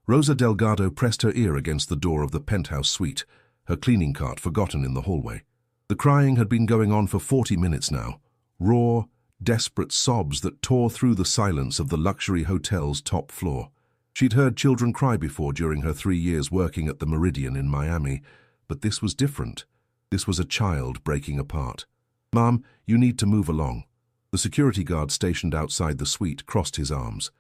Rosa Delgado pressed her ear against the door of the penthouse suite, her cleaning cart forgotten in the hallway. The crying had been going on for 40 minutes now, raw, desperate sobs that tore through the silence of the luxury hotel's top floor. She'd heard children cry before during her 3 years working at the Meridian in Miami, but this was different. This was a child breaking apart. "Mom, you need to move along." The security guard stationed outside the suite crossed his arms.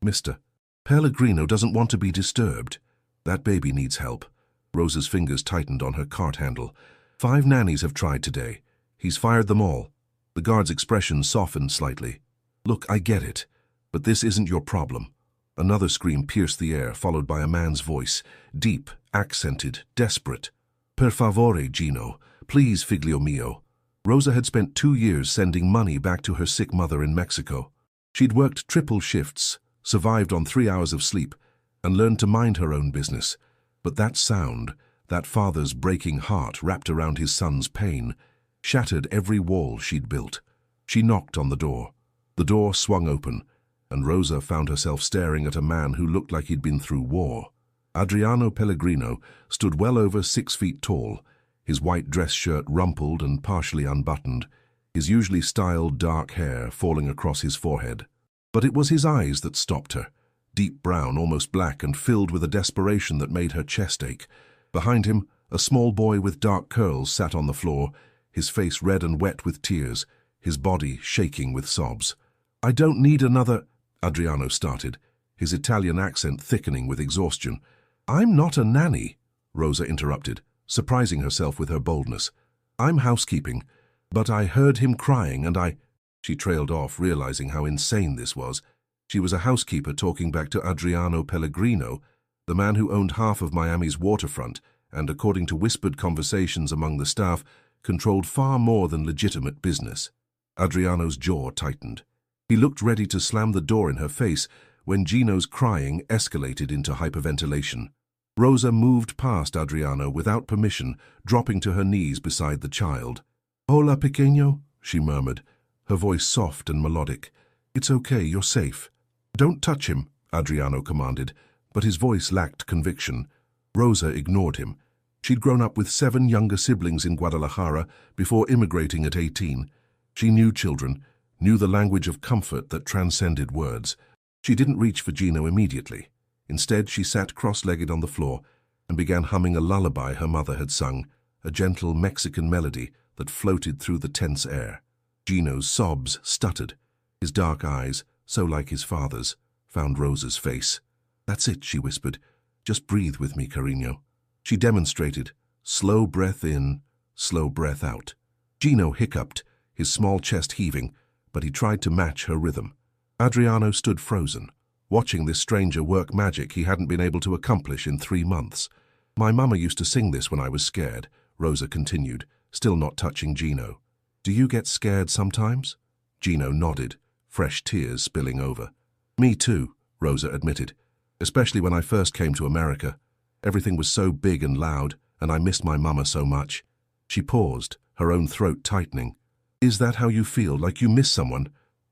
"Mr. Pellegrino doesn't want to be disturbed. That baby needs help." Rosa's fingers tightened on her cart handle. "5 nannies have tried today. He's fired them all." The guard's expression softened slightly. "Look, I get it, but this isn't your problem." Another scream pierced the air, followed by a man's voice, deep, accented, desperate. "Per favore, Gino. Please, figlio mio." Rosa had spent 2 years sending money back to her sick mother in Mexico. She'd worked triple shifts, survived on 3 hours of sleep, and learned to mind her own business. But that sound, that father's breaking heart wrapped around his son's pain, shattered every wall she'd built. She knocked on the door. The door swung open, and Rosa found herself staring at a man who looked like he'd been through war. Adriano Pellegrino stood well over 6 feet tall, his white dress shirt rumpled and partially unbuttoned, his usually styled dark hair falling across his forehead. But it was his eyes that stopped her, deep brown, almost black, and filled with a desperation that made her chest ache. Behind him, a small boy with dark curls sat on the floor, his face red and wet with tears, his body shaking with sobs. "I don't need another—" Adriano started, his Italian accent thickening with exhaustion. "I'm not a nanny," Rosa interrupted, surprising herself with her boldness. "I'm housekeeping, but I heard him crying and I—" She trailed off, realizing how insane this was. She was a housekeeper talking back to Adriano Pellegrino, the man who owned half of Miami's waterfront and, according to whispered conversations among the staff, controlled far more than legitimate business. Adriano's jaw tightened. He looked ready to slam the door in her face when Gino's crying escalated into hyperventilation. Rosa moved past Adriano without permission, dropping to her knees beside the child. "Hola, pequeño," she murmured, her voice soft and melodic. "It's okay, you're safe." "Don't touch him," Adriano commanded, but his voice lacked conviction. Rosa ignored him. She'd grown up with 7 younger siblings in Guadalajara before immigrating at 18. She knew children, knew the language of comfort that transcended words. She didn't reach for Gino immediately. Instead, she sat cross-legged on the floor and began humming a lullaby her mother had sung, a gentle Mexican melody that floated through the tense air. Gino's sobs stuttered. His dark eyes, so like his father's, found Rosa's face. "That's it," she whispered. "Just breathe with me, Carino." She demonstrated. Slow breath in, slow breath out. Gino hiccuped, his small chest heaving, but he tried to match her rhythm. Adriano stood frozen, watching this stranger work magic he hadn't been able to accomplish in 3 months. "My mama used to sing this when I was scared," Rosa continued, still not touching Gino. "Do you get scared sometimes?" Gino nodded, fresh tears spilling over. "Me too," Rosa admitted, "especially when I first came to America. Everything was so big and loud, and I missed my mama so much." She paused, her own throat tightening. "Is that how you feel, like you miss someone?"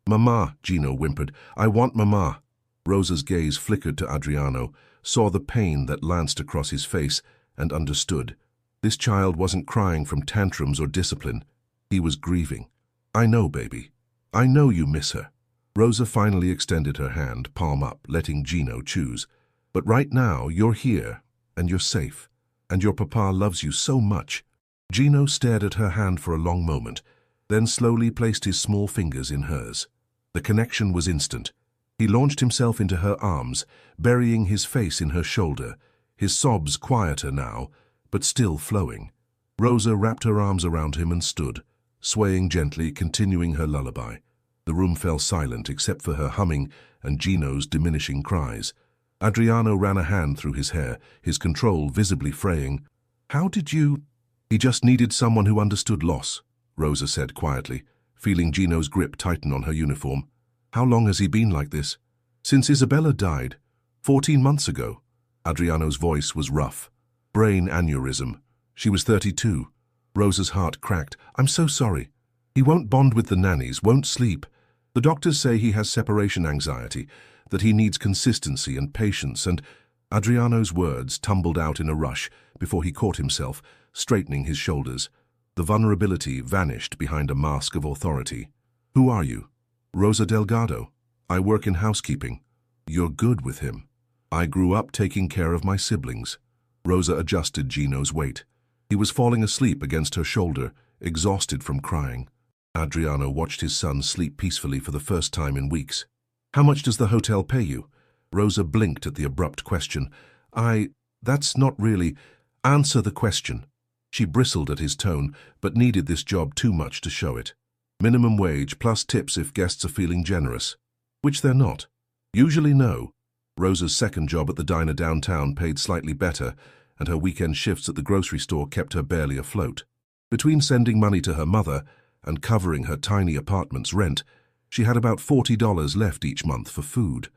"Mama," Gino whimpered. "I want Mama." Rosa's gaze flickered to Adriano, saw the pain that lanced across his face, and understood. This child wasn't crying from tantrums or discipline. He was grieving. "I know, baby. I know you miss her." Rosa finally extended her hand, palm up, letting Gino choose. "But right now, you're here, and you're safe, and your papa loves you so much." Gino stared at her hand for a long moment, then slowly placed his small fingers in hers. The connection was instant. He launched himself into her arms, burying his face in her shoulder, his sobs quieter now, but still flowing. Rosa wrapped her arms around him and stood, swaying gently, continuing her lullaby. The room fell silent except for her humming and Gino's diminishing cries. Adriano ran a hand through his hair, his control visibly fraying. "How did you—" "He just needed someone who understood loss," Rosa said quietly, feeling Gino's grip tighten on her uniform. "How long has he been like this?" "Since Isabella died, 14 months ago." Adriano's voice was rough. "Brain aneurysm. She was 32. Rosa's heart cracked. "I'm so sorry. He won't bond with the nannies, won't sleep. The doctors say he has separation anxiety, that he needs consistency and patience, and—" Adriano's words tumbled out in a rush before he caught himself, straightening his shoulders. The vulnerability vanished behind a mask of authority. "Who are you?" "Rosa Delgado. I work in housekeeping." "You're good with him." "I grew up taking care of my siblings." Rosa adjusted Gino's weight. He was falling asleep against her shoulder, exhausted from crying. Adriano watched his son sleep peacefully for the first time in weeks. "How much does the hotel pay you?" Rosa blinked at the abrupt question. That's not really—" "Answer the question." She bristled at his tone, but needed this job too much to show it. "Minimum wage plus tips if guests are feeling generous." "Which they're not." "Usually no." Rosa's second job at the diner downtown paid slightly better, and her weekend shifts at the grocery store kept her barely afloat. Between sending money to her mother and covering her tiny apartment's rent, she had about $40 left each month for food.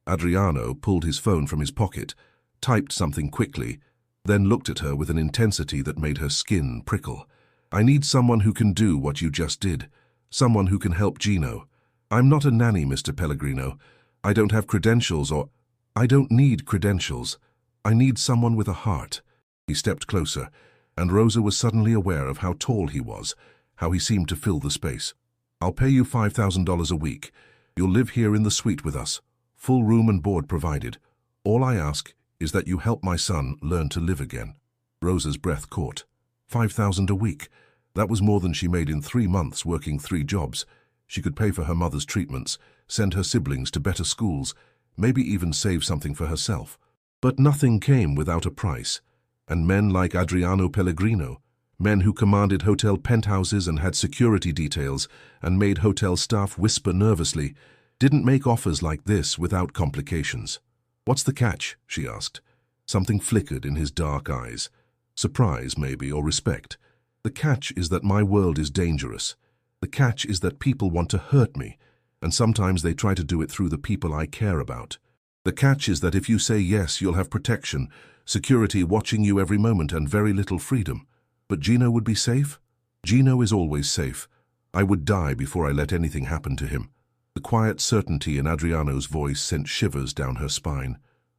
Adriano pulled his phone from his pocket, typed something quickly, then looked at her with an intensity that made her skin prickle. "I need someone who can do what you just did. Someone who can help Gino. I'm not a nanny, Mr. Pellegrino. I don't have credentials or—" "I don't need credentials. I need someone with a heart." He stepped closer, and Rosa was suddenly aware of how tall he was, how he seemed to fill the space. "I'll pay you $5,000 a week. You'll live here in the suite with us. Full room and board provided. All I ask is that you help my son learn to live again." Rosa's breath caught. $5,000 a week. That was more than she made in 3 months working 3 jobs. She could pay for her mother's treatments, send her siblings to better schools, maybe even save something for herself. But nothing came without a price. And men like Adriano Pellegrino, men who commanded hotel penthouses and had security details and made hotel staff whisper nervously, didn't make offers like this without complications. "What's the catch?" she asked. Something flickered in his dark eyes. Surprise, maybe, or respect. "The catch is that my world is dangerous. The catch is that people want to hurt me, and sometimes they try to do it through the people I care about. The catch is that if you say yes, you'll have protection, security watching you every moment, and very little freedom. But Gino would be safe? Gino is always safe. I would die before I let anything happen to him." The quiet certainty in Adriano's voice sent shivers down her spine.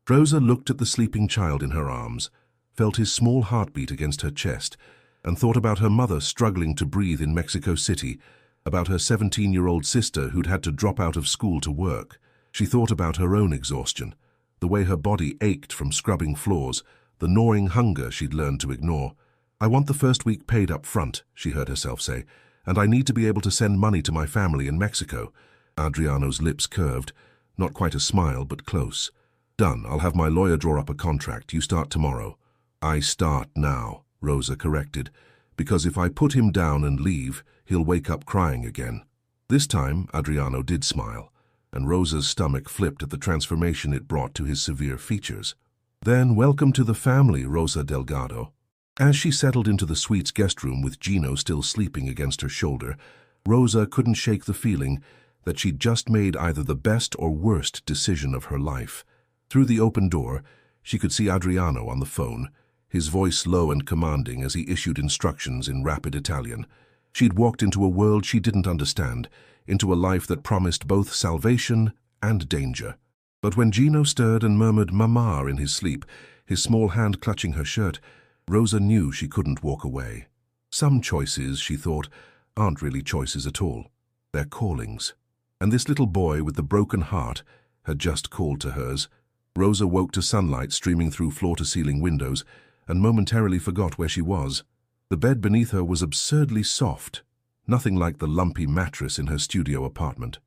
Rosa looked at the sleeping child in her arms, felt his small heartbeat against her chest, and thought about her mother struggling to breathe in Mexico City, about her 17-year-old sister who'd had to drop out of school to work. She thought about her own exhaustion, the way her body ached from scrubbing floors, the gnawing hunger she'd learned to ignore. "I want the first week paid up front," she heard herself say, "and I need to be able to send money to my family in Mexico." Adriano's lips curved, not quite a smile, but close. "Done. I'll have my lawyer draw up a contract. You start tomorrow." "I start now," Rosa corrected, "because if I put him down and leave, he'll wake up crying again." This time, Adriano did smile, and Rosa's stomach flipped at the transformation it brought to his severe features. "Then welcome to the family, Rosa Delgado." As she settled into the suite's guest room with Gino still sleeping against her shoulder, Rosa couldn't shake the feeling that she'd just made either the best or worst decision of her life. Through the open door, she could see Adriano on the phone, his voice low and commanding as he issued instructions in rapid Italian. She'd walked into a world she didn't understand, into a life that promised both salvation and danger. But when Gino stirred and murmured "Mama" in his sleep, his small hand clutching her shirt, Rosa knew she couldn't walk away. Some choices, she thought, aren't really choices at all. They're callings. And this little boy with the broken heart had just called to hers. Rosa woke to sunlight streaming through floor-to-ceiling windows and momentarily forgot where she was. The bed beneath her was absurdly soft, nothing like the lumpy mattress in her studio apartment.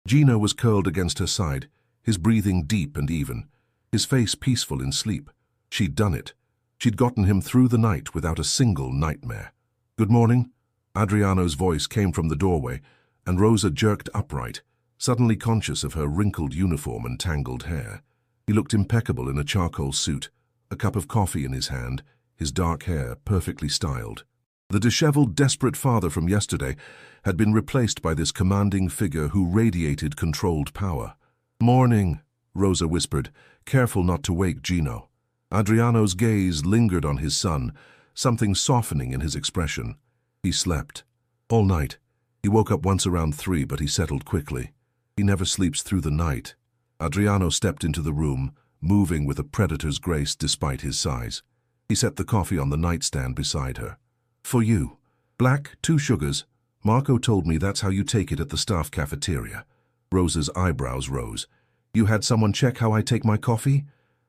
Gino was curled against her side, his breathing deep and even, his face peaceful in sleep. She'd done it. She'd gotten him through the night without a single nightmare. "Good morning." Adriano's voice came from the doorway, and Rosa jerked upright, suddenly conscious of her wrinkled uniform and tangled hair. He looked impeccable in a charcoal suit, a cup of coffee in his hand, his dark hair perfectly styled. The disheveled, desperate father from yesterday had been replaced by this commanding figure who radiated controlled power. "Morning," Rosa whispered, careful not to wake Gino. Adriano's gaze lingered on his son, something softening in his expression. He slept. All night. He woke up once around 3, but he settled quickly. He never sleeps through the night. Adriano stepped into the room, moving with a predator's grace despite his size. He set the coffee on the nightstand beside her. "For you. Black, 2 sugars. Marco told me that's how you take it at the staff cafeteria." Rosa's eyebrows rose. "You had someone check how I take my coffee?"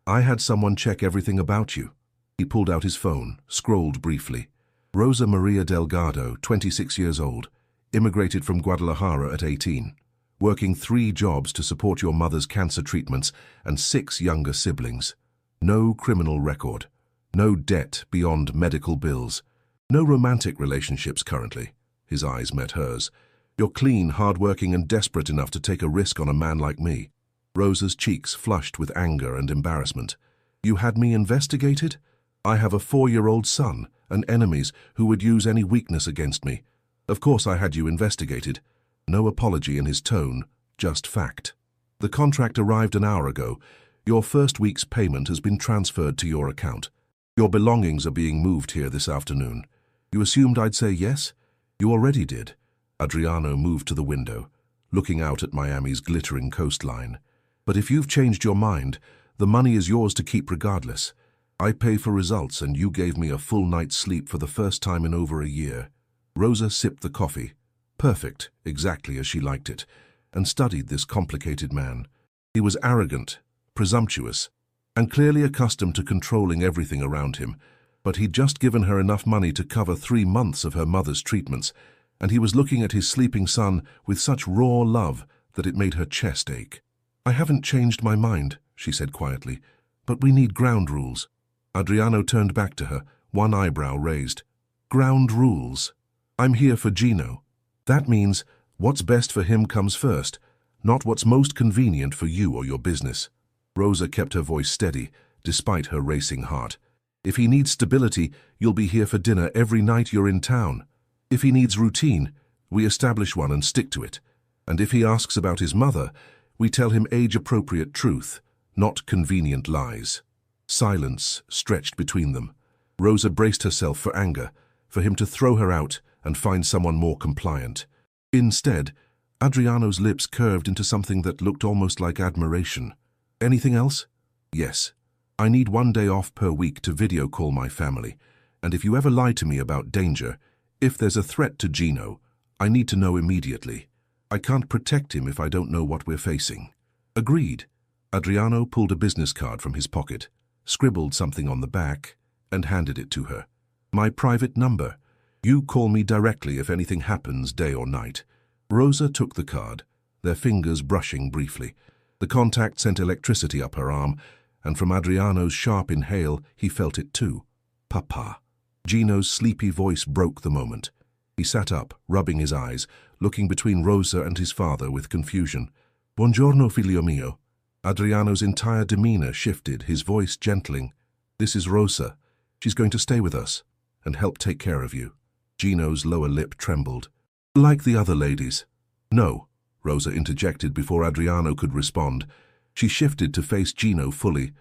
"I had someone check everything about you." He pulled out his phone, scrolled briefly. "Rosa Maria Delgado, 26 years old, immigrated from Guadalajara at 18. Working 3 jobs to support your mother's cancer treatments and 6 younger siblings. No criminal record. No debt beyond medical bills. No romantic relationships currently." His eyes met hers. "You're clean, hard-working, and desperate enough to take a risk on a man like me." Rosa's cheeks flushed with anger and embarrassment. "You had me investigated? I have a 4-year-old son and enemies who would use any weakness against me. Of course I had you investigated." No apology in his tone, just fact. "The contract arrived an hour ago. Your first week's payment has been transferred to your account. Your belongings are being moved here this afternoon. You assumed I'd say yes? You already did." Adriano moved to the window, looking out at Miami's glittering coastline. "But if you've changed your mind, the money is yours to keep regardless. I pay for results and you gave me a full night's sleep for the first time in over a year." Rosa sipped the coffee, perfect, exactly as she liked it, and studied this complicated man. He was arrogant, presumptuous, and clearly accustomed to controlling everything around him, but he'd just given her enough money to cover 3 months of her mother's treatments, and he was looking at his sleeping son with such raw love that it made her chest ache. "I haven't changed my mind," she said quietly, "but we need ground rules." Adriano turned back to her, one eyebrow raised. "Ground rules? I'm here for Gino. That means what's best for him comes first, not what's most convenient for you or your business." Rosa kept her voice steady, despite her racing heart. "If he needs stability, you'll be here for dinner every night you're in town. If he needs routine, we establish one and stick to it. And if he asks about his mother, we tell him age-appropriate truth, not convenient lies." Silence stretched between them. Rosa braced herself for anger, for him to throw her out and find someone more compliant. Instead, Adriano's lips curved into something that looked almost like admiration. "Anything else?" "Yes. I need 1 day off per week to video call my family, and if you ever lie to me about danger, if there's a threat to Gino, I need to know immediately. I can't protect him if I don't know what we're facing." "Agreed." Adriano pulled a business card from his pocket, scribbled something on the back, and handed it to her. "My private number. You call me directly if anything happens, day or night." Rosa took the card, their fingers brushing briefly. The contact sent electricity up her arm, and from Adriano's sharp inhale, he felt it too. "Papa." Gino's sleepy voice broke the moment. He sat up, rubbing his eyes, looking between Rosa and his father with confusion. "Buongiorno, figlio mio." Adriano's entire demeanor shifted, his voice gentling. "This is Rosa. She's going to stay with us and help take care of you." Gino's lower lip trembled. "Like the other ladies." "No," Rosa interjected before Adriano could respond. She shifted to face Gino fully.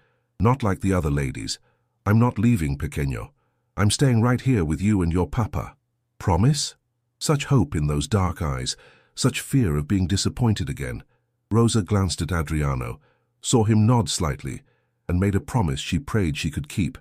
"Not like the other ladies. I'm not leaving, pequeño. I'm staying right here with you and your papa." "Promise?" Such hope in those dark eyes, such fear of being disappointed again. Rosa glanced at Adriano, saw him nod slightly, and made a promise she prayed she could keep.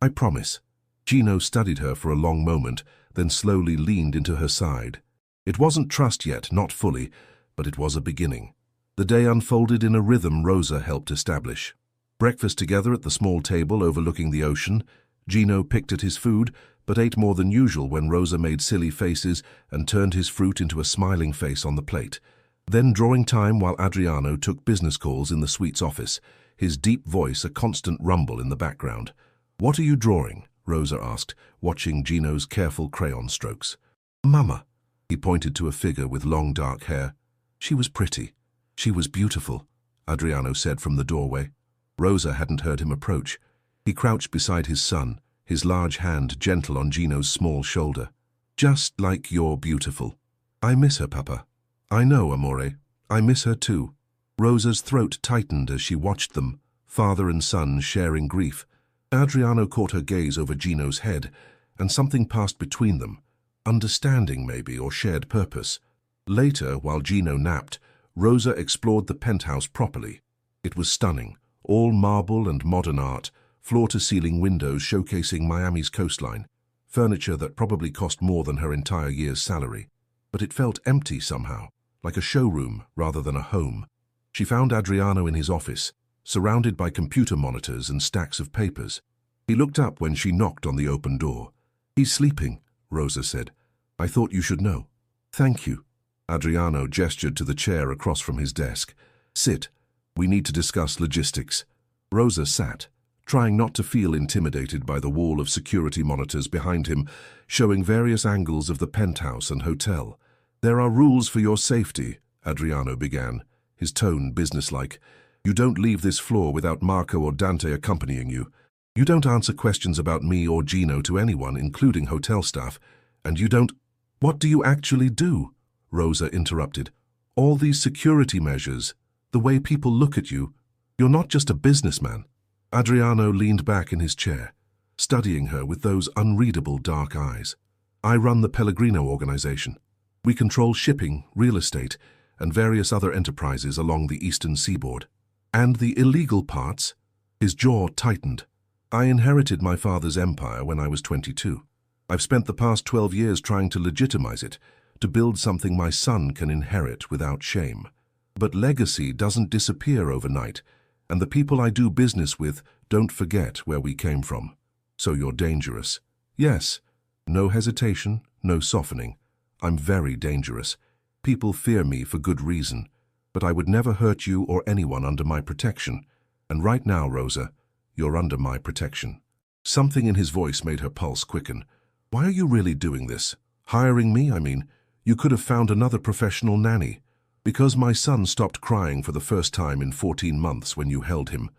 "I promise." Gino studied her for a long moment, then slowly leaned into her side. It wasn't trust yet, not fully, but it was a beginning. The day unfolded in a rhythm Rosa helped establish. Breakfast together at the small table overlooking the ocean. Gino picked at his food, but ate more than usual when Rosa made silly faces and turned his fruit into a smiling face on the plate. Then drawing time while Adriano took business calls in the suite's office, his deep voice a constant rumble in the background. "What are you drawing?" Rosa asked, watching Gino's careful crayon strokes. "Mama." He pointed to a figure with long dark hair. "She was pretty. She was beautiful," Adriano said from the doorway. Rosa hadn't heard him approach. He crouched beside his son, his large hand gentle on Gino's small shoulder. "Just like you're beautiful." "I miss her, Papa." "I know, amore. I miss her too." Rosa's throat tightened as she watched them, father and son sharing grief. Adriano caught her gaze over Gino's head, and something passed between them. Understanding, maybe, or shared purpose. Later, while Gino napped, Rosa explored the penthouse properly. It was stunning, all marble and modern art, floor-to-ceiling windows showcasing Miami's coastline, furniture that probably cost more than her entire year's salary. But it felt empty somehow, like a showroom rather than a home. She found Adriano in his office, surrounded by computer monitors and stacks of papers. He looked up when she knocked on the open door. "He's sleeping," Rosa said. "I thought you should know." "Thank you." Adriano gestured to the chair across from his desk. "Sit. We need to discuss logistics." Rosa sat, trying not to feel intimidated by the wall of security monitors behind him, showing various angles of the penthouse and hotel. "There are rules for your safety," Adriano began, his tone businesslike. "You don't leave this floor without Marco or Dante accompanying you. You don't answer questions about me or Gino to anyone, including hotel staff. And you don't—" "What do you actually do?" Rosa interrupted. "All these security measures, the way people look at you. You're not just a businessman." Adriano leaned back in his chair, studying her with those unreadable dark eyes. "I run the Pellegrino organization. We control shipping, real estate, and various other enterprises along the eastern seaboard." "And the illegal parts?" His jaw tightened. "I inherited my father's empire when I was 22. I've spent the past 12 years trying to legitimize it, to build something my son can inherit without shame. But legacy doesn't disappear overnight, and the people I do business with don't forget where we came from. So you're dangerous." "Yes." No hesitation, no softening. "I'm very dangerous. People fear me for good reason, but I would never hurt you or anyone under my protection. And right now, Rosa, you're under my protection." Something in his voice made her pulse quicken. "Why are you really doing this? Hiring me, I mean? You could have found another professional nanny." "Because my son stopped crying for the first time in 14 months when you held him."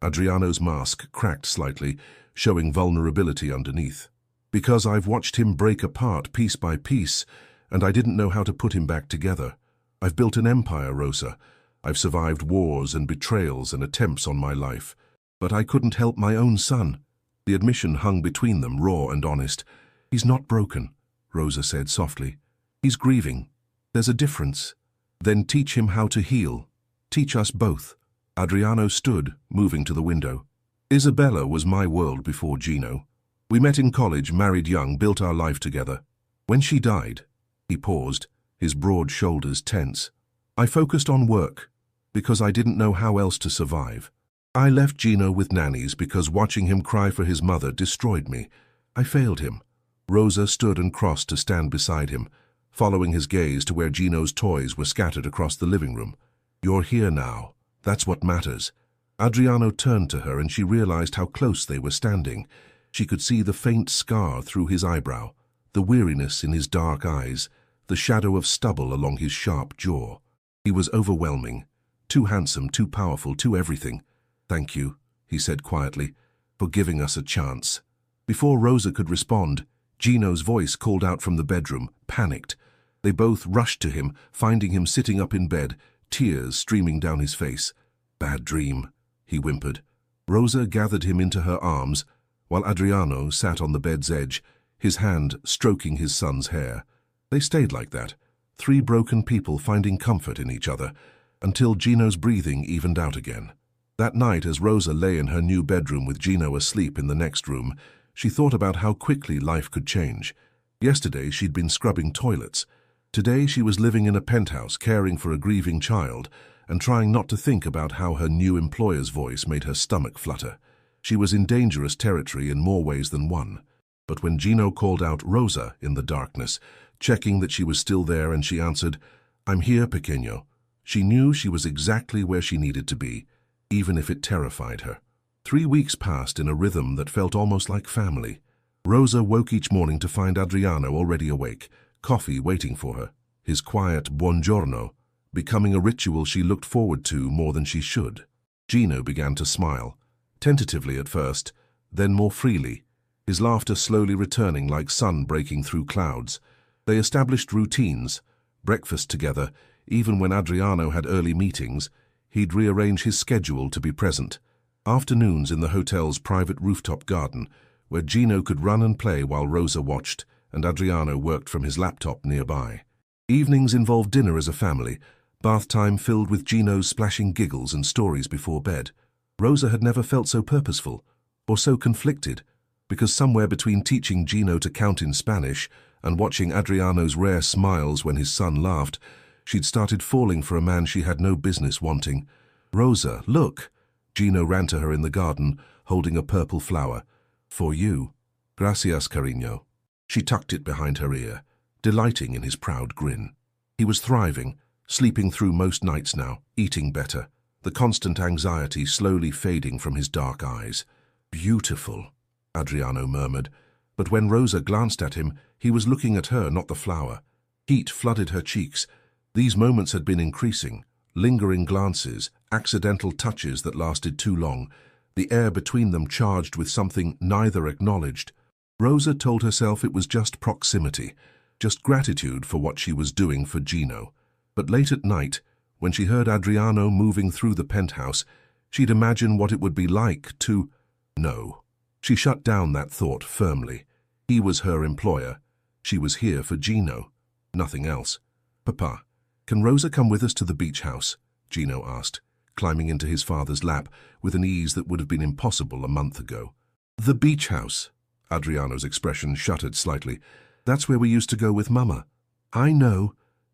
Adriano's mask cracked slightly, showing vulnerability underneath. "Because I've watched him break apart piece by piece, and I didn't know how to put him back together. I've built an empire, Rosa. I've survived wars and betrayals and attempts on my life. But I couldn't help my own son." The admission hung between them, raw and honest. "He's not broken," Rosa said softly. "He's grieving. There's a difference." "Then teach him how to heal. Teach us both." Adriano stood, moving to the window. "Isabella was my world before Gino. We met in college, married young, built our life together. When she died," he paused, his broad shoulders tense, "I focused on work, because I didn't know how else to survive. I left Gino with nannies because watching him cry for his mother destroyed me. I failed him." Rosa stood and crossed to stand beside him, following his gaze to where Gino's toys were scattered across the living room. "You're here now. That's what matters." Adriano turned to her and she realized how close they were standing. She could see the faint scar through his eyebrow, the weariness in his dark eyes, the shadow of stubble along his sharp jaw. He was overwhelming. Too handsome, too powerful, too everything. "Thank you," he said quietly, "for giving us a chance." Before Rosa could respond, Gino's voice called out from the bedroom, panicked. They both rushed to him, finding him sitting up in bed, tears streaming down his face. "Bad dream," he whimpered. Rosa gathered him into her arms, while Adriano sat on the bed's edge, his hand stroking his son's hair. They stayed like that, 3 broken people finding comfort in each other, until Gino's breathing evened out again. That night, as Rosa lay in her new bedroom with Gino asleep in the next room, she thought about how quickly life could change. Yesterday she'd been scrubbing toilets. Today she was living in a penthouse, caring for a grieving child, and trying not to think about how her new employer's voice made her stomach flutter. She was in dangerous territory in more ways than one. But when Gino called out Rosa in the darkness, checking that she was still there, and she answered, "I'm here, pequeño," she knew she was exactly where she needed to be, even if it terrified her. 3 weeks passed in a rhythm that felt almost like family. Rosa woke each morning to find Adriano already awake, coffee waiting for her, his quiet buongiorno becoming a ritual she looked forward to more than she should. Gino began to smile, tentatively at first, then more freely, his laughter slowly returning like sun breaking through clouds. They established routines, breakfast together. Even when Adriano had early meetings, he'd rearrange his schedule to be present. Afternoons in the hotel's private rooftop garden, where Gino could run and play while Rosa watched, and Adriano worked from his laptop nearby. Evenings involved dinner as a family, bath time filled with Gino's splashing giggles and stories before bed. Rosa had never felt so purposeful, or so conflicted, because somewhere between teaching Gino to count in Spanish and watching Adriano's rare smiles when his son laughed, she'd started falling for a man she had no business wanting. "Rosa, look!" Gino ran to her in the garden, holding a purple flower. "For you." "Gracias, cariño." She tucked it behind her ear, delighting in his proud grin. He was thriving, sleeping through most nights now, eating better, the constant anxiety slowly fading from his dark eyes. "Beautiful," Adriano murmured, but when Rosa glanced at him, he was looking at her, not the flower. Heat flooded her cheeks. These moments had been increasing, lingering glances, accidental touches that lasted too long, the air between them charged with something neither acknowledged. Rosa told herself it was just proximity, just gratitude for what she was doing for Gino. But late at night, when she heard Adriano moving through the penthouse, she'd imagine what it would be like to... No. She shut down that thought firmly. He was her employer. She was here for Gino. Nothing else. "Papa, can Rosa come with us to the beach house?" Gino asked, climbing into his father's lap with an ease that would have been impossible a month ago. "The beach house?" Adriano's expression shuttered slightly. "That's where we used to go with Mama." "I know."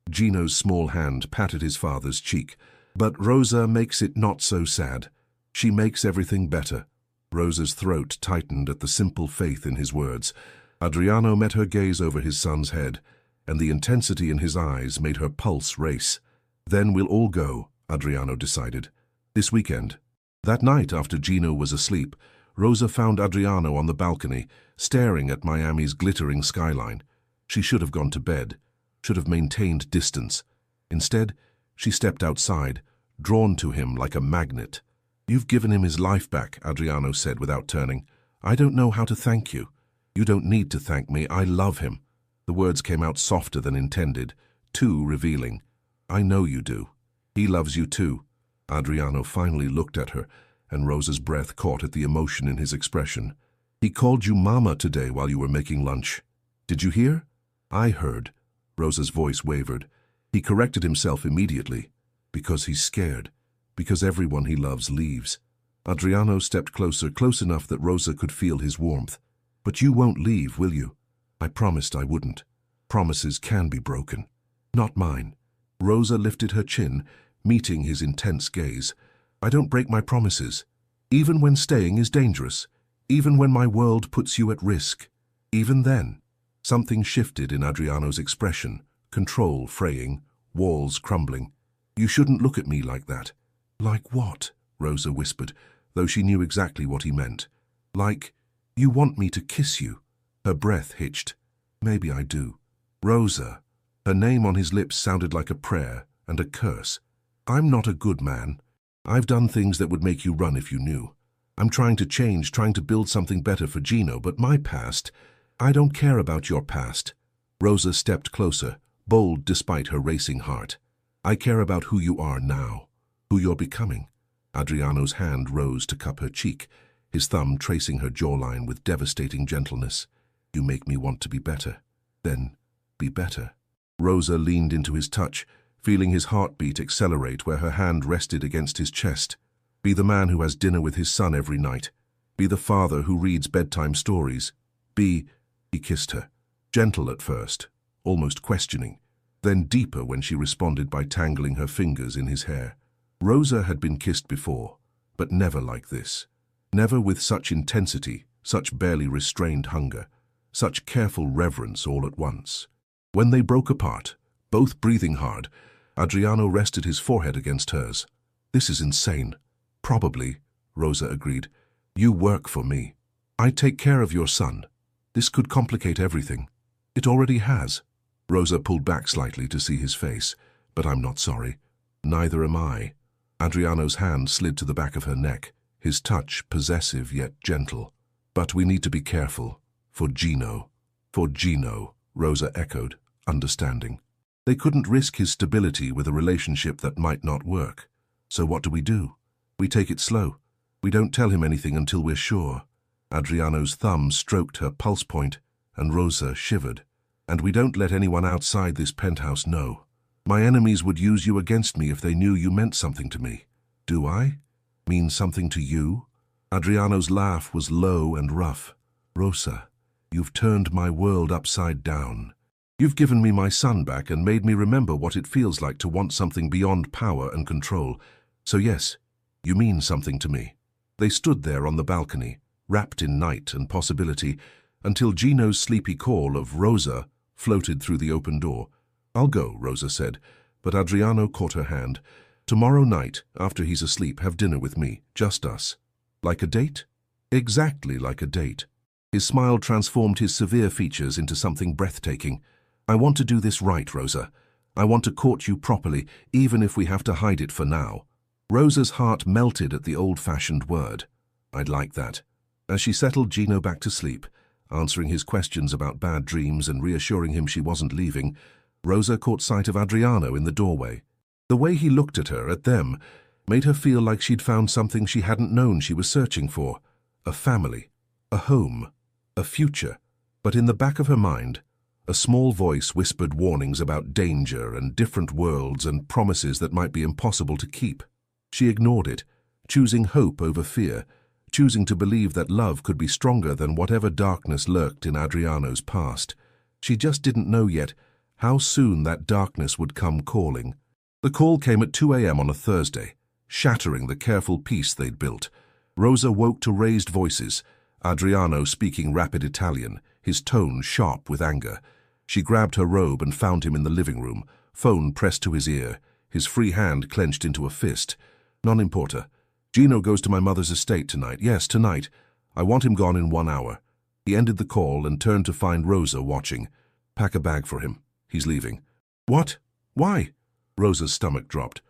Gino's small hand patted his father's cheek. "But Rosa makes it not so sad. She makes everything better." Rosa's throat tightened at the simple faith in his words. Adriano met her gaze over his son's head, and the intensity in his eyes made her pulse race. "Then we'll all go," Adriano decided. "This weekend." That night, after Gino was asleep, Rosa found Adriano on the balcony, staring at Miami's glittering skyline. She should have gone to bed, should have maintained distance. Instead, she stepped outside, drawn to him like a magnet. "You've given him his life back," Adriano said without turning. "I don't know how to thank you." "You don't need to thank me. I love him." The words came out softer than intended, too revealing. "I know you do. He loves you too." Adriano finally looked at her, and Rosa's breath caught at the emotion in his expression. "He called you Mama today while you were making lunch. Did you hear?" "I heard." Rosa's voice wavered. He corrected himself immediately. "Because he's scared. Because everyone he loves leaves." Adriano stepped closer, close enough that Rosa could feel his warmth. "But you won't leave, will you?" "I promised I wouldn't. Promises can be broken. Not mine." Rosa lifted her chin, meeting his intense gaze. "I don't break my promises. Even when staying is dangerous. Even when my world puts you at risk. Even then." Something shifted in Adriano's expression, control fraying, walls crumbling. "You shouldn't look at me like that." "Like what?" Rosa whispered, though she knew exactly what he meant. "Like, you want me to kiss you." Her breath hitched. "Maybe I do." "Rosa." Her name on his lips sounded like a prayer and a curse. "I'm not a good man. I've done things that would make you run if you knew. I'm trying to change, trying to build something better for Gino, but my past... I don't care about your past." Rosa stepped closer, bold despite her racing heart. "I care about who you are now, who you're becoming." Adriano's hand rose to cup her cheek, his thumb tracing her jawline with devastating gentleness. "You make me want to be better. Then, be better." Rosa leaned into his touch, feeling his heartbeat accelerate where her hand rested against his chest. "Be the man who has dinner with his son every night. Be the father who reads bedtime stories. Be..." He kissed her, gentle at first, almost questioning, then deeper when she responded by tangling her fingers in his hair. Rosa had been kissed before, but never like this. Never with such intensity, such barely restrained hunger, such careful reverence all at once. When they broke apart, both breathing hard, Adriano rested his forehead against hers. "This is insane." "Probably," Rosa agreed. "You work for me. I take care of your son. This could complicate everything. It already has." Rosa pulled back slightly to see his face. "But I'm not sorry. Neither am I." Adriano's hand slid to the back of her neck, his touch possessive yet gentle. "But we need to be careful. For Gino." "For Gino," Rosa echoed, understanding. They couldn't risk his stability with a relationship that might not work. "So what do? We take it slow. We don't tell him anything until we're sure." Adriano's thumb stroked her pulse point, and Rosa shivered. "And we don't let anyone outside this penthouse know. My enemies would use you against me if they knew you meant something to me." "Do I?" Mean something to you? Adriano's laugh was low and rough. Rosa, you've turned my world upside down. You've given me my son back and made me remember what it feels like to want something beyond power and control. So yes, you mean something to me. They stood there on the balcony, wrapped in night and possibility, until Gino's sleepy call of Rosa floated through the open door. I'll go, Rosa said, but Adriano caught her hand. Tomorrow night, after he's asleep, have dinner with me, just us. Like a date? Exactly like a date. His smile transformed his severe features into something breathtaking. I want to do this right, Rosa. I want to court you properly, even if we have to hide it for now. Rosa's heart melted at the old-fashioned word. I'd like that. As she settled Gino back to sleep, answering his questions about bad dreams and reassuring him she wasn't leaving, Rosa caught sight of Adriano in the doorway. The way he looked at her, at them, made her feel like she'd found something she hadn't known she was searching for. A family, a home, a future. But in the back of her mind, a small voice whispered warnings about danger and different worlds and promises that might be impossible to keep. She ignored it, choosing hope over fear, choosing to believe that love could be stronger than whatever darkness lurked in Adriano's past. She just didn't know yet how soon that darkness would come calling. The call came at 2 a.m. on a Thursday, shattering the careful peace they'd built. Rosa woke to raised voices, Adriano speaking rapid Italian, his tone sharp with anger. She grabbed her robe and found him in the living room, phone pressed to his ear, his free hand clenched into a fist. Non importa. Gino goes to my mother's estate tonight. Yes, tonight. I want him gone in 1 hour. He ended the call and turned to find Rosa watching. Pack a bag for him. He's leaving. What? Why? Rosa's stomach dropped.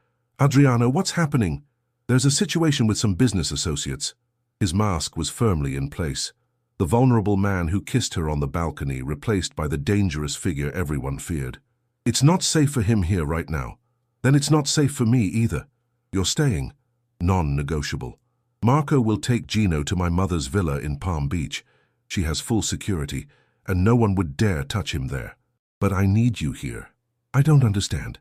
Adriano, what's happening? There's a situation with some business associates. His mask was firmly in place. The vulnerable man who kissed her on the balcony replaced by the dangerous figure everyone feared. It's not safe for him here right now. Then it's not safe for me either. You're staying. Non-negotiable. Marco will take Gino to my mother's villa in Palm Beach. She has full security, and no one would dare touch him there. But I need you here. I don't understand.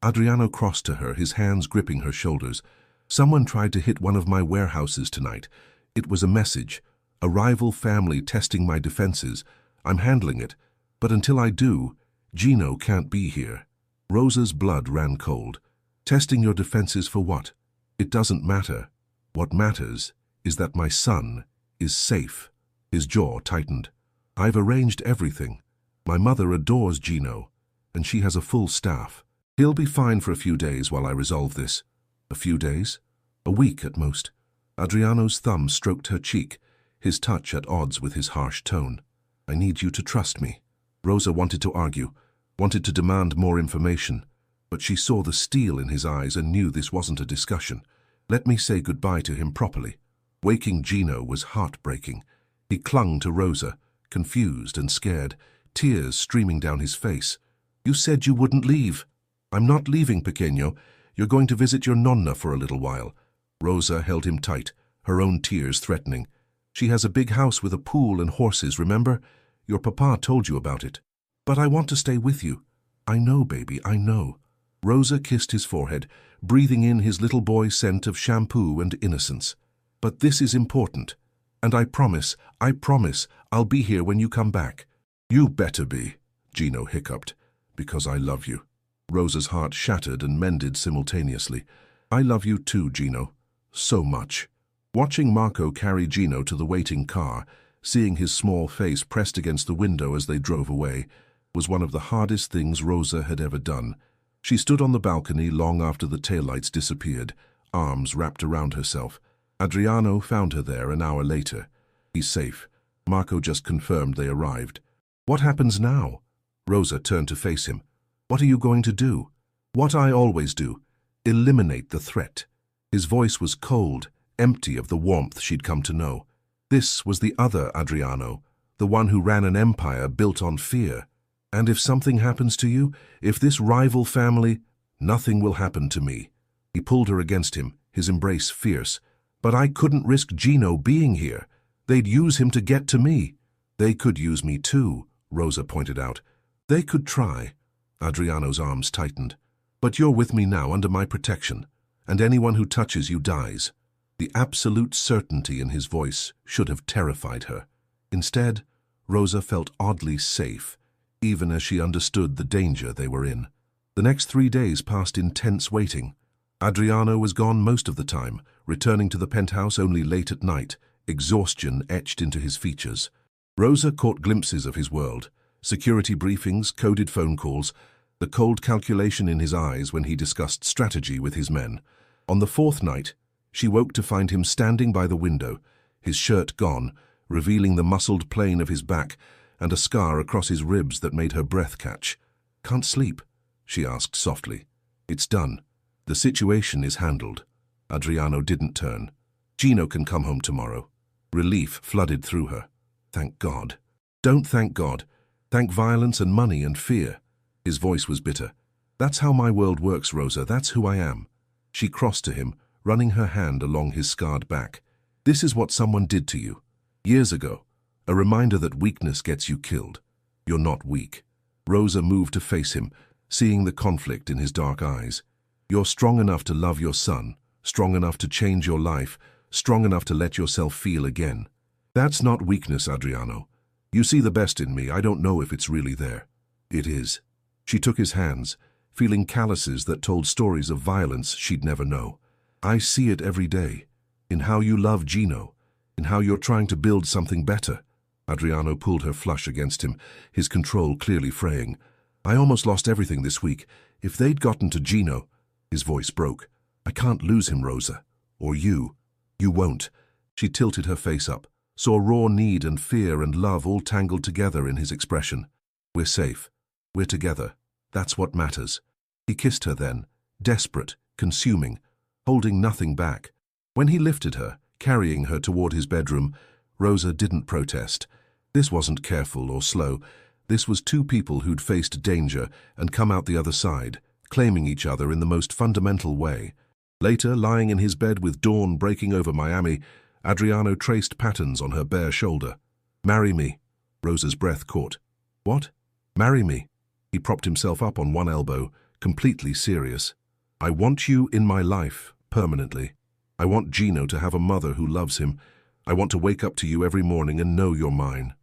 Adriano crossed to her, his hands gripping her shoulders. Someone tried to hit one of my warehouses tonight. It was a message. A rival family testing my defenses. I'm handling it. But until I do, Gino can't be here. Rosa's blood ran cold. Testing your defenses for what? It doesn't matter. What matters is that my son is safe. His jaw tightened. I've arranged everything. My mother adores Gino, and she has a full staff. He'll be fine for a few days while I resolve this. A few days? A week at most. Adriano's thumb stroked her cheek, his touch at odds with his harsh tone. I need you to trust me. Rosa wanted to argue, wanted to demand more information, but she saw the steel in his eyes and knew this wasn't a discussion. Let me say goodbye to him properly. Waking Gino was heartbreaking. He clung to Rosa, confused and scared, tears streaming down his face. You said you wouldn't leave. I'm not leaving, Pequeño. You're going to visit your nonna for a little while. Rosa held him tight, her own tears threatening. She has a big house with a pool and horses, remember? Your papa told you about it. But I want to stay with you. I know, baby, I know. Rosa kissed his forehead, breathing in his little boy scent of shampoo and innocence. But this is important. And I promise, I'll be here when you come back. You better be, Gino hiccuped, because I love you. Rosa's heart shattered and mended simultaneously. I love you too, Gino. So much. Watching Marco carry Gino to the waiting car, seeing his small face pressed against the window as they drove away, was one of the hardest things Rosa had ever done. She stood on the balcony long after the taillights disappeared, arms wrapped around herself. Adriano found her there an hour later. He's safe. Marco just confirmed they arrived. What happens now? Rosa turned to face him. What are you going to do? What I always do. Eliminate the threat. His voice was cold, empty of the warmth she'd come to know. This was the other Adriano, the one who ran an empire built on fear. And if something happens to you, if this rival family, nothing will happen to me. He pulled her against him, his embrace fierce. But I couldn't risk Gino being here. They'd use him to get to me. They could use me too, Rosa pointed out. They could try. Adriano's arms tightened. But you're with me now under my protection, and anyone who touches you dies. The absolute certainty in his voice should have terrified her. Instead, Rosa felt oddly safe, even as she understood the danger they were in. The next 3 days passed in tense waiting. Adriano was gone most of the time, returning to the penthouse only late at night, exhaustion etched into his features. Rosa caught glimpses of his world, security briefings, coded phone calls, the cold calculation in his eyes when he discussed strategy with his men. On the 4th night, she woke to find him standing by the window, his shirt gone, revealing the muscled plane of his back and a scar across his ribs that made her breath catch. "Can't sleep?" she asked softly. "It's done. The situation is handled." Adriano didn't turn. "Gino can come home tomorrow." Relief flooded through her. "Thank God." "Don't thank God. Thank violence and money and fear." His voice was bitter. "That's how my world works, Rosa. That's who I am." She crossed to him, running her hand along his scarred back. "This is what someone did to you. Years ago. A reminder that weakness gets you killed. You're not weak." Rosa moved to face him, seeing the conflict in his dark eyes. "You're strong enough to love your son, strong enough to change your life, strong enough to let yourself feel again. That's not weakness, Adriano. You see the best in me. I don't know if it's really there." "It is." She took his hands, feeling calluses that told stories of violence she'd never know. "I see it every day, in how you love Gino, in how you're trying to build something better." Adriano pulled her flush against him, his control clearly fraying. "I almost lost everything this week. If they'd gotten to Gino—" His voice broke. "I can't lose him, Rosa. Or you. You won't." She tilted her face up, saw raw need and fear and love all tangled together in his expression. "We're safe. We're together. That's what matters." He kissed her then, desperate, consuming, holding nothing back. When he lifted her, carrying her toward his bedroom, Rosa didn't protest. This wasn't careful or slow. This was two people who'd faced danger and come out the other side, claiming each other in the most fundamental way. Later, lying in his bed with dawn breaking over Miami, Adriano traced patterns on her bare shoulder. "Marry me." Rosa's breath caught. "What?" "Marry me." He propped himself up on one elbow, completely serious. "I want you in my life, permanently. I want Gino to have a mother who loves him. I want to wake up to you every morning and know you're mine.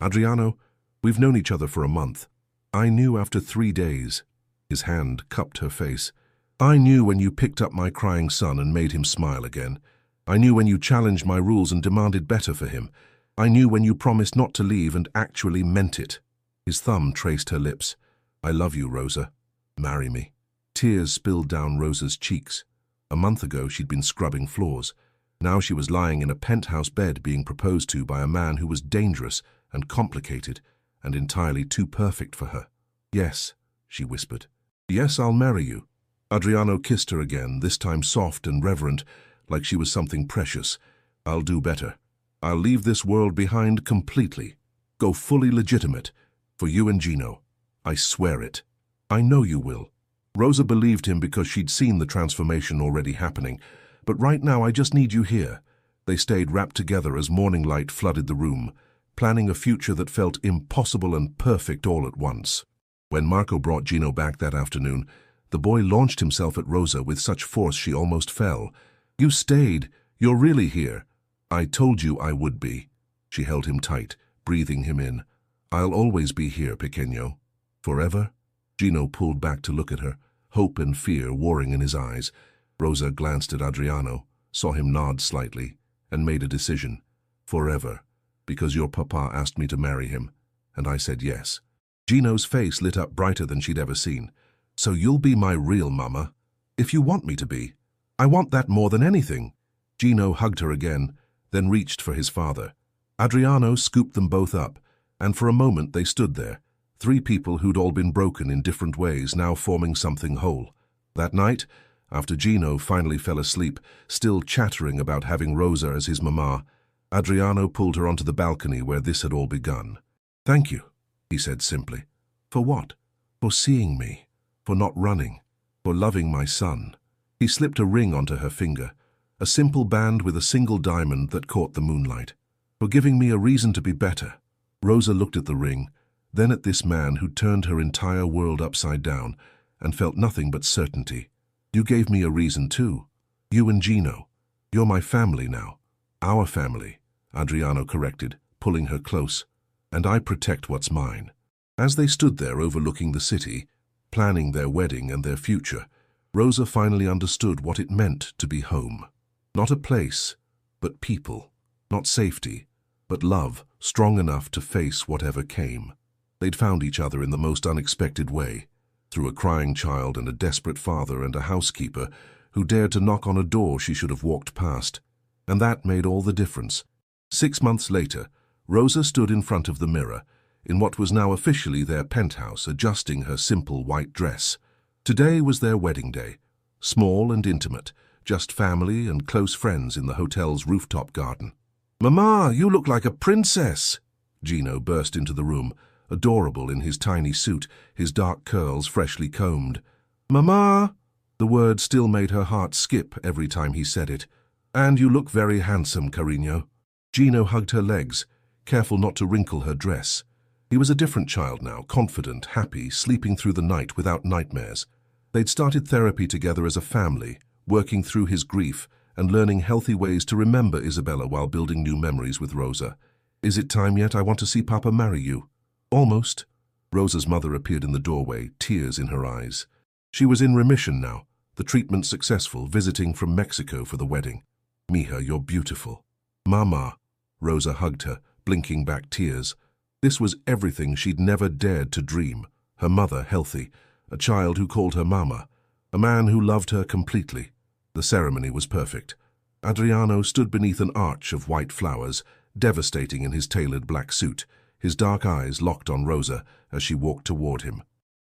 Adriano, we've known each other for a month. I knew after 3 days." His hand cupped her face. "I knew when you picked up my crying son and made him smile again. I knew when you challenged my rules and demanded better for him. I knew when you promised not to leave and actually meant it." His thumb traced her lips. "I love you, Rosa. Marry me." Tears spilled down Rosa's cheeks. A month ago she'd been scrubbing floors. Now she was lying in a penthouse bed being proposed to by a man who was dangerous and complicated and entirely too perfect for her. "Yes," she whispered. "Yes, I'll marry you." Adriano kissed her again, this time soft and reverent, like she was something precious. "I'll do better. I'll leave this world behind completely. Go fully legitimate. For you and Gino. I swear it." "I know you will." Rosa believed him because she'd seen the transformation already happening. "But right now I just need you here." They stayed wrapped together as morning light flooded the room, planning a future that felt impossible and perfect all at once. When Marco brought Gino back that afternoon, the boy launched himself at Rosa with such force she almost fell. "You stayed. You're really here." "I told you I would be." She held him tight, breathing him in. "I'll always be here, pequeño." "Forever?" Gino pulled back to look at her, hope and fear warring in his eyes. Rosa glanced at Adriano, saw him nod slightly, and made a decision. "Forever, because your papa asked me to marry him, and I said yes." Gino's face lit up brighter than she'd ever seen. "So you'll be my real mama? If you want me to be. I want that more than anything." Gino hugged her again, then reached for his father. Adriano scooped them both up, and for a moment they stood there, 3 people who'd all been broken in different ways, now forming something whole. That night, after Gino finally fell asleep, still chattering about having Rosa as his mama, Adriano pulled her onto the balcony where this had all begun. "Thank you," he said simply. "For what?" "For seeing me, for not running, for loving my son." He slipped a ring onto her finger, a simple band with a single diamond that caught the moonlight. "For giving me a reason to be better." Rosa looked at the ring, then at this man who turned her entire world upside down, and felt nothing but certainty. "You gave me a reason too. You and Gino. You're my family now. Our family, Adriano corrected, pulling her close. And I protect what's mine. As they stood there overlooking the city, planning their wedding and their future, Rosa finally understood what it meant to be home. Not a place, but people. Not safety, but love strong enough to face whatever came. They'd found each other in the most unexpected way, through a crying child and a desperate father and a housekeeper who dared to knock on a door she should have walked past. And that made all the difference. 6 months later, Rosa stood in front of the mirror, in what was now officially their penthouse, adjusting her simple white dress. Today was their wedding day, small and intimate, just family and close friends in the hotel's rooftop garden. "Mama, you look like a princess!" Gino burst into the room, adorable in his tiny suit, his dark curls freshly combed. "Mama!" The word still made her heart skip every time he said it. "And you look very handsome, Carino." Gino hugged her legs, careful not to wrinkle her dress. He was a different child now, confident, happy, sleeping through the night without nightmares. They'd started therapy together as a family, working through his grief and learning healthy ways to remember Isabella while building new memories with Rosa. "Is it time yet? I want to see Papa marry you." "Almost." Rosa's mother appeared in the doorway, tears in her eyes. She was in remission now, the treatment successful, visiting from Mexico for the wedding. "Mija, you're beautiful." "Mama." Rosa hugged her, blinking back tears. This was everything she'd never dared to dream. Her mother healthy, a child who called her Mama, a man who loved her completely. The ceremony was perfect. Adriano stood beneath an arch of white flowers, devastating in his tailored black suit, his dark eyes locked on Rosa as she walked toward him.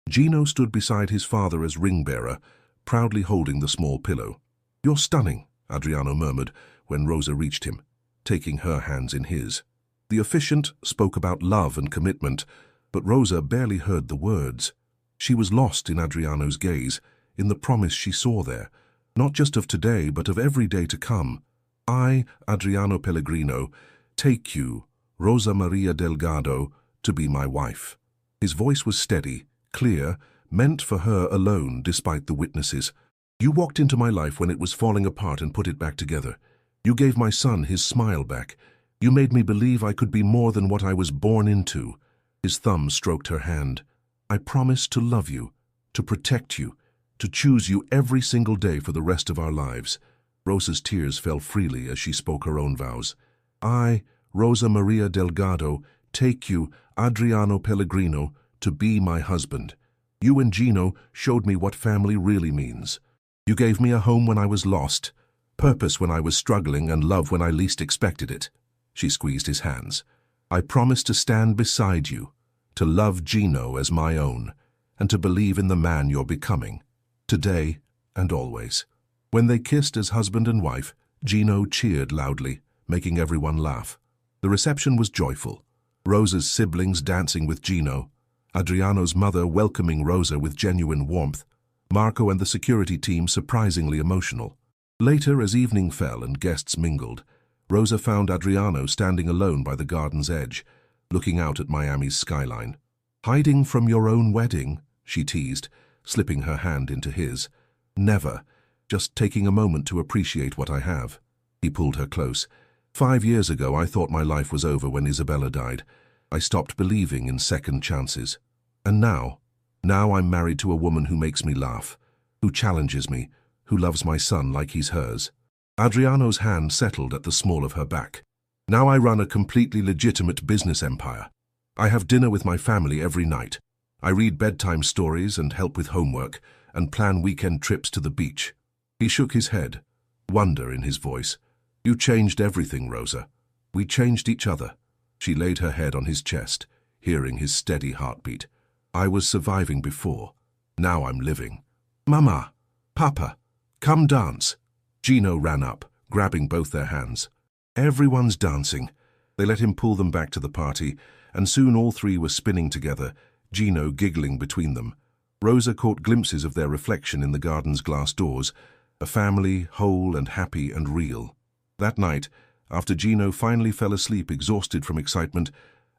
Gino stood beside his father as ring-bearer, proudly holding the small pillow. "You're stunning," Adriano murmured when Rosa reached him, taking her hands in his. The officiant spoke about love and commitment, but Rosa barely heard the words. She was lost in Adriano's gaze, in the promise she saw there, not just of today, but of every day to come. "I, Adriano Pellegrino, take you, Rosa Maria Delgado, to be my wife." His voice was steady, clear, meant for her alone despite the witnesses. "You walked into my life when it was falling apart and put it back together. You gave my son his smile back. You made me believe I could be more than what I was born into." His thumb stroked her hand. "I promise to love you, to protect you, to choose you every single day for the rest of our lives." Rosa's tears fell freely as she spoke her own vows. "I, Rosa Maria Delgado, take you, Adriano Pellegrino, to be my husband. You and Gino showed me what family really means. You gave me a home when I was lost, purpose when I was struggling, and love when I least expected it." She squeezed his hands. "I promise to stand beside you, to love Gino as my own, and to believe in the man you're becoming, today and always." When they kissed as husband and wife, Gino cheered loudly, making everyone laugh. The reception was joyful. Rosa's siblings dancing with Gino, Adriano's mother welcoming Rosa with genuine warmth, Marco and the security team surprisingly emotional. Later, as evening fell and guests mingled, Rosa found Adriano standing alone by the garden's edge, looking out at Miami's skyline. "Hiding from your own wedding?" she teased, slipping her hand into his. "Never. Just taking a moment to appreciate what I have." He pulled her close. 5 years ago, I thought my life was over when Isabella died. I stopped believing in second chances. And now I'm married to a woman who makes me laugh, who challenges me, who loves my son like he's hers." Adriano's hand settled at the small of her back. "Now I run a completely legitimate business empire. I have dinner with my family every night. I read bedtime stories and help with homework, and plan weekend trips to the beach." He shook his head, wonder in his voice. "You changed everything, Rosa. We changed each other." She laid her head on his chest, hearing his steady heartbeat. "I was surviving before. Now I'm living." "Mama, Papa, come dance." Gino ran up, grabbing both their hands. Everyone's dancing. They let him pull them back to the party, and soon all three were spinning together, Gino giggling between them. Rosa caught glimpses of their reflection in the garden's glass doors, a family, whole and happy and real. That night, after Gino finally fell asleep exhausted from excitement,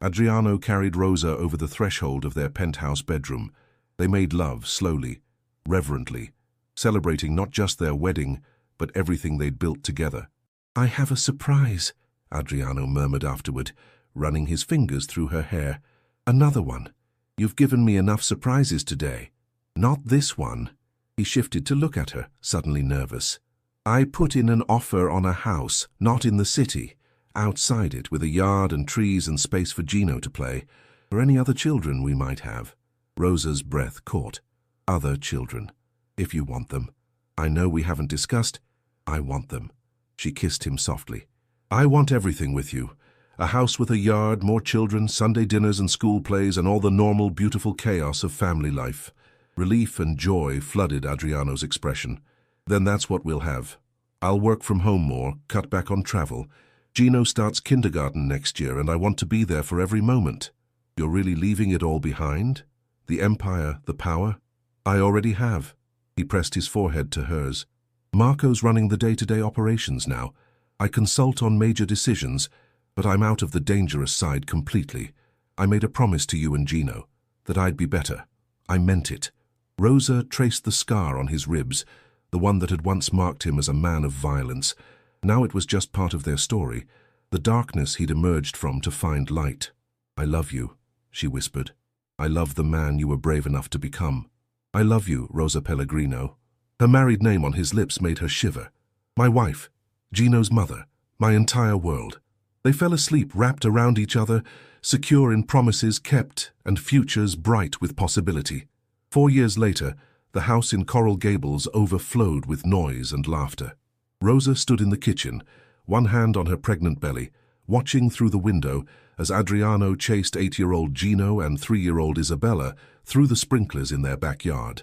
Adriano carried Rosa over the threshold of their penthouse bedroom. They made love slowly, reverently, celebrating not just their wedding, but everything they'd built together. I have a surprise, Adriano murmured afterward, running his fingers through her hair. Another one. You've given me enough surprises today. Not this one. He shifted to look at her, suddenly nervous. I put in an offer on a house, not in the city. Outside it, with a yard and trees and space for Gino to play, or any other children we might have. Rosa's breath caught. Other children. If you want them. I know we haven't discussed. I want them. She kissed him softly. I want everything with you. A house with a yard, more children, Sunday dinners and school plays, and all the normal, beautiful chaos of family life. Relief and joy flooded Adriano's expression. Then that's what we'll have. I'll work from home more, cut back on travel. Gino starts kindergarten next year, and I want to be there for every moment. You're really leaving it all behind? The empire, the power? I already have. He pressed his forehead to hers. Marco's running the day-to-day operations now. I consult on major decisions, but I'm out of the dangerous side completely. I made a promise to you and Gino, that I'd be better. I meant it. Rosa traced the scar on his ribs, the one that had once marked him as a man of violence. Now it was just part of their story, the darkness he'd emerged from to find light. I love you, she whispered. I love the man you were brave enough to become. I love you, Rosa Pellegrino. Her married name on his lips made her shiver. My wife, Gino's mother, my entire world. They fell asleep wrapped around each other, secure in promises kept and futures bright with possibility. 4 years later, the house in Coral Gables overflowed with noise and laughter. Rosa stood in the kitchen, one hand on her pregnant belly, watching through the window as Adriano chased 8-year-old Gino and 3-year-old Isabella through the sprinklers in their backyard.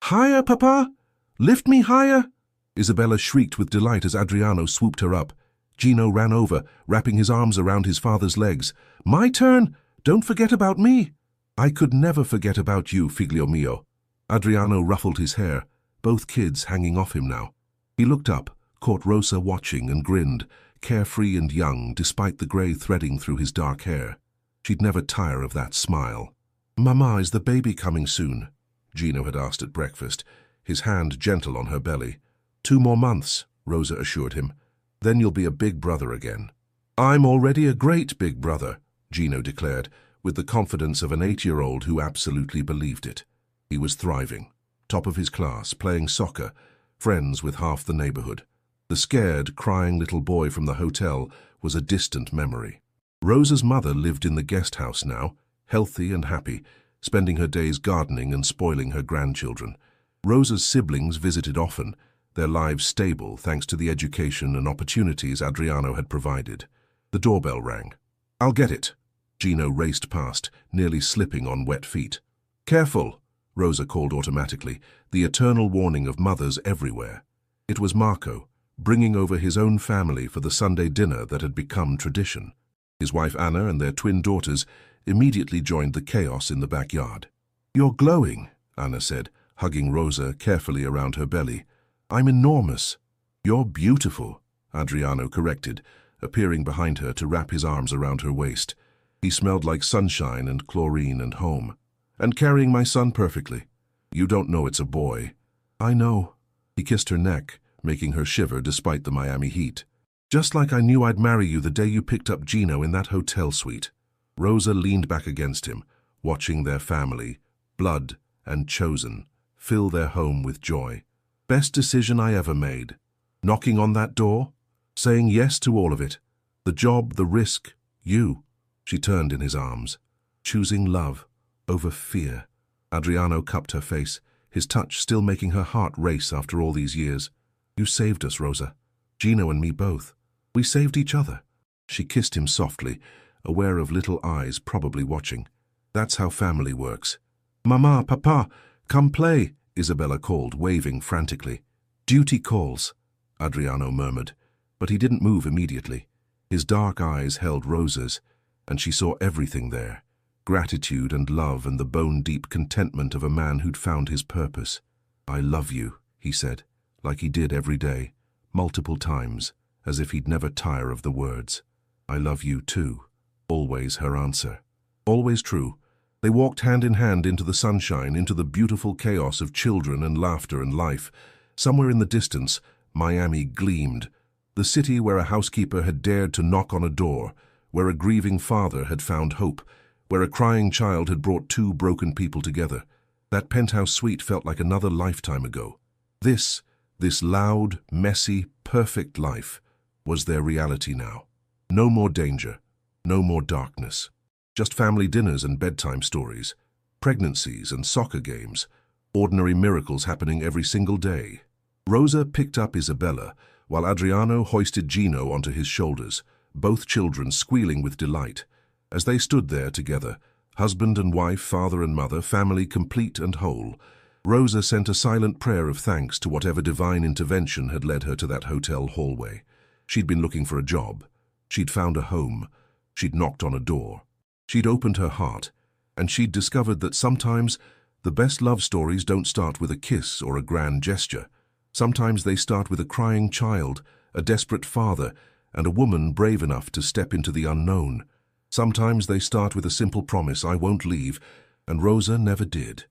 Higher, Papa! Lift me higher! Isabella shrieked with delight as Adriano swooped her up. Gino ran over, wrapping his arms around his father's legs. My turn! Don't forget about me! I could never forget about you, figlio mio. Adriano ruffled his hair, both kids hanging off him now. He looked up, caught Rosa watching and grinned, carefree and young despite the grey threading through his dark hair. She'd never tire of that smile. Mama, is the baby coming soon? Gino had asked at breakfast, his hand gentle on her belly. 2 more months, Rosa assured him. Then you'll be a big brother again. I'm already a great big brother, Gino declared, with the confidence of an 8-year-old who absolutely believed it. He was thriving, top of his class, playing soccer, friends with half the neighborhood. The scared, crying little boy from the hotel was a distant memory. Rosa's mother lived in the guest house now, healthy and happy, spending her days gardening and spoiling her grandchildren. Rosa's siblings visited often, their lives stable thanks to the education and opportunities Adriano had provided. The doorbell rang. I'll get it. Gino raced past, nearly slipping on wet feet. Careful, Rosa called automatically, the eternal warning of mothers everywhere. It was Marco, bringing over his own family for the Sunday dinner that had become tradition. His wife Anna and their twin daughters immediately joined the chaos in the backyard. You're glowing, Anna said, hugging Rosa carefully around her belly. I'm enormous. You're beautiful, Adriano corrected, appearing behind her to wrap his arms around her waist. He smelled like sunshine and chlorine and home. And carrying my son perfectly. You don't know it's a boy. I know. He kissed her neck, making her shiver despite the Miami heat. Just like I knew I'd marry you the day you picked up Gino in that hotel suite. Rosa leaned back against him, watching their family, blood and chosen, fill their home with joy. Best decision I ever made. Knocking on that door, saying yes to all of it. The job, the risk, you. She turned in his arms, choosing love over fear. Adriano cupped her face, his touch still making her heart race after all these years. You saved us, Rosa. Gino and me both. We saved each other. She kissed him softly, aware of little eyes probably watching. That's how family works. Mama, Papa, come play, Isabella called, waving frantically. Duty calls, Adriano murmured, but he didn't move immediately. His dark eyes held Rosa's, and she saw everything there. Gratitude and love and the bone-deep contentment of a man who'd found his purpose. I love you, he said, like he did every day, multiple times, as if he'd never tire of the words. I love you too. Always her answer. Always true. They walked hand in hand into the sunshine, into the beautiful chaos of children and laughter and life. Somewhere in the distance, Miami gleamed, The city where a housekeeper had dared to knock on a door, where a grieving father had found hope, where a crying child had brought two broken people together. That penthouse suite felt like another lifetime ago. This loud, messy, perfect life was their reality now. No more danger, no more darkness. Just family dinners and bedtime stories, pregnancies and soccer games, ordinary miracles happening every single day. Rosa picked up Isabella, while Adriano hoisted Gino onto his shoulders, both children squealing with delight. As they stood there together, husband and wife, father and mother, family complete and whole, Rosa sent a silent prayer of thanks to whatever divine intervention had led her to that hotel hallway. She'd been looking for a job. She'd found a home. She'd knocked on a door. She'd opened her heart, and she'd discovered that sometimes the best love stories don't start with a kiss or a grand gesture. Sometimes they start with a crying child, a desperate father, and a woman brave enough to step into the unknown. Sometimes they start with a simple promise, "I won't leave," and Rosa never did.